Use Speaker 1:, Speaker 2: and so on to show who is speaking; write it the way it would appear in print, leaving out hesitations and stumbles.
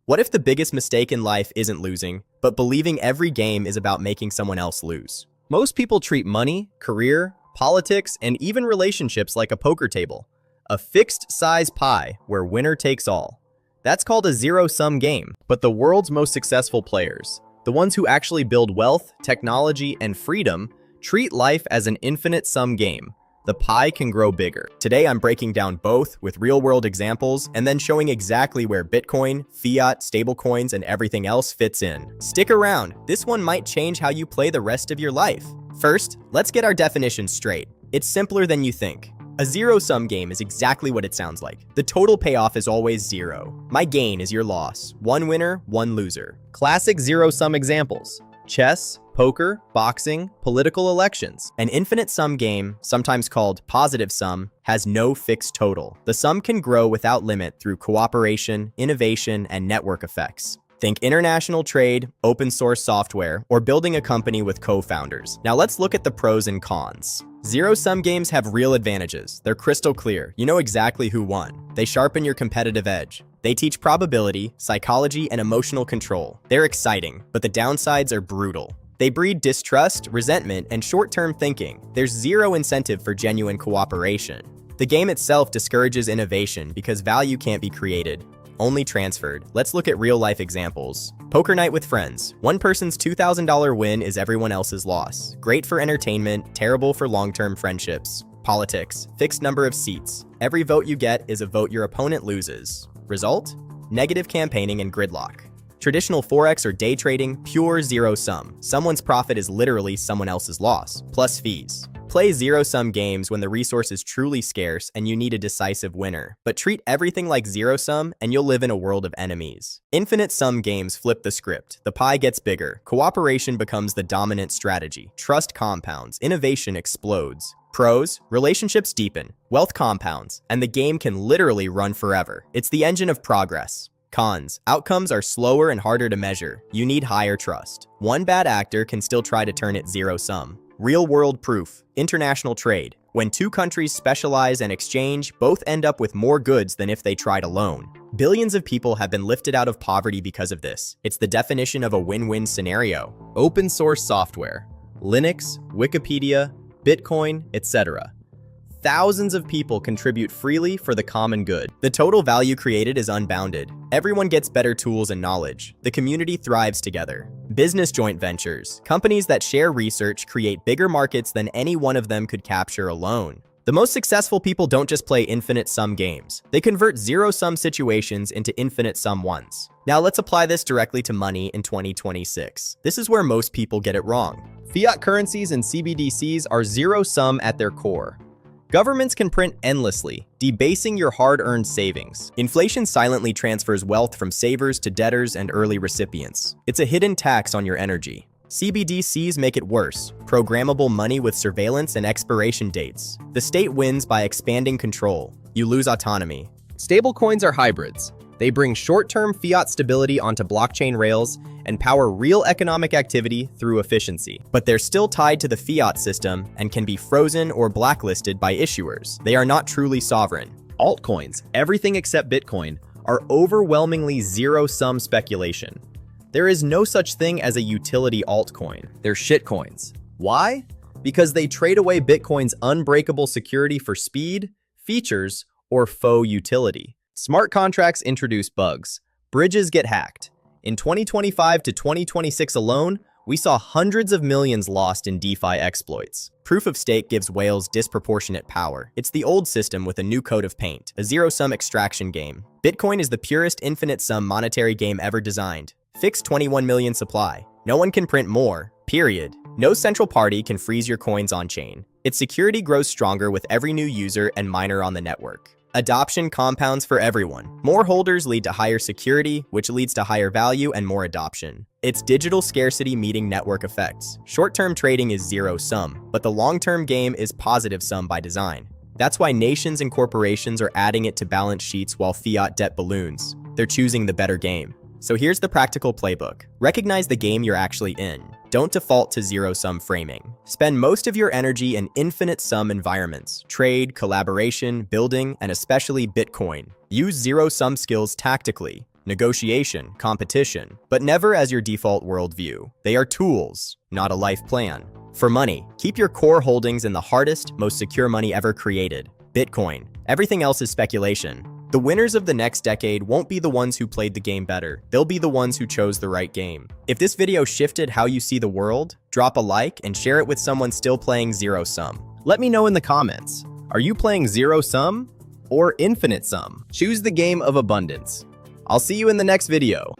Speaker 1: What if the biggest mistake in life isn't losing, but believing every game is about making someone else lose? Most people treat money, career, politics, and even relationships like a poker table, a fixed-size pie where winner takes all. That's called a zero-sum game. But the world's most successful players, the ones who actually build wealth, technology, and freedom, treat life as an infinite-sum game. The pie can grow bigger. Today, I'm breaking down both with real-world examples and then showing exactly where Bitcoin, fiat, stablecoins, and everything else fits in. Stick around. This one might change how you play the rest of your life. First, let's get our definition straight. It's simpler than you think. A zero-sum game is exactly what it sounds like. The total payoff is always zero. My gain is your loss. One winner, one loser. Classic zero-sum examples: chess, poker, boxing, political elections. An infinite-sum game, sometimes called positive sum, has no fixed total. The sum can grow without limit through cooperation, innovation, and network effects. Think international trade, open source software, or building a company with co-founders. Now let's look at the pros and cons. Zero-sum games have real advantages. They're crystal clear. You know exactly who won. They sharpen your competitive edge. They teach probability, psychology, and emotional control. They're exciting, but the downsides are brutal. They breed distrust, resentment, and short-term thinking. There's zero incentive for genuine cooperation. The game itself discourages innovation because value can't be created, only transferred. Let's look at real-life examples. Poker night with friends. One person's $2,000 win is everyone else's loss. Great for entertainment, terrible for long-term friendships. Politics. Fixed number of seats. Every vote you get is a vote your opponent loses. Result? Negative campaigning and gridlock. Traditional forex or day trading, pure zero-sum. Someone's profit is literally someone else's loss, plus fees. Play zero-sum games when the resource is truly scarce and you need a decisive winner. But treat everything like zero-sum and you'll live in a world of enemies. Infinite-sum games flip the script. The pie gets bigger. Cooperation becomes the dominant strategy. Trust compounds. Innovation explodes. Pros: relationships deepen, wealth compounds, and the game can literally run forever. It's the engine of progress. Cons: outcomes are slower and harder to measure. You need higher trust. One bad actor can still try to turn it zero-sum. Real-world proof: international trade. When two countries specialize and exchange, both end up with more goods than if they tried alone. Billions of people have been lifted out of poverty because of this. It's the definition of a win-win scenario. Open source software: Linux, Wikipedia, Bitcoin, etc. Thousands of people contribute freely for the common good. The total value created is unbounded. Everyone gets better tools and knowledge. The community thrives together. Business joint ventures. Companies that share research create bigger markets than any one of them could capture alone. The most successful people don't just play infinite-sum games. They convert zero-sum situations into infinite-sum ones. Now let's apply this directly to money in 2026. This is where most people get it wrong. Fiat currencies and CBDCs are zero-sum at their core. Governments can print endlessly, debasing your hard-earned savings. Inflation silently transfers wealth from savers to debtors and early recipients. It's a hidden tax on your energy. CBDCs make it worse: programmable money with surveillance and expiration dates. The state wins by expanding control. You lose autonomy. Stablecoins are hybrids. They bring short-term fiat stability onto blockchain rails and power real economic activity through efficiency. But they're still tied to the fiat system and can be frozen or blacklisted by issuers. They are not truly sovereign. Altcoins, everything except Bitcoin, are overwhelmingly zero-sum speculation. There is no such thing as a utility altcoin. They're shitcoins. Why? Because they trade away Bitcoin's unbreakable security for speed, features, or faux utility. Smart contracts introduce bugs. Bridges get hacked. In 2025 to 2026 alone, we saw hundreds of millions lost in DeFi exploits. Proof of stake gives whales disproportionate power. It's the old system with a new coat of paint, a zero-sum extraction game. Bitcoin is the purest infinite-sum monetary game ever designed. Fixed 21 million supply. No one can print more, period. No central party can freeze your coins on-chain. Its security grows stronger with every new user and miner on the network. Adoption compounds for everyone. More holders lead to higher security, which leads to higher value and more adoption. It's digital scarcity meeting network effects. Short-term trading is zero-sum, but the long-term game is positive-sum by design. That's why nations and corporations are adding it to balance sheets while fiat debt balloons. They're choosing the better game. So here's the practical playbook. Recognize the game you're actually in. Don't default to zero-sum framing. Spend most of your energy in infinite-sum environments: trade, collaboration, building, and especially Bitcoin. Use zero-sum skills tactically. negotiation, competition, but never as your default worldview. They are tools, not a life plan. For money, keep your core holdings in the hardest, most secure money ever created, Bitcoin. Everything else is speculation. The winners of the next decade won't be the ones who played the game better. They'll be the ones who chose the right game. If this video shifted how you see the world, drop a like and share it with someone still playing zero sum. Let me know in the comments. Are you playing zero sum or infinite sum? Choose the game of abundance. I'll see you in the next video.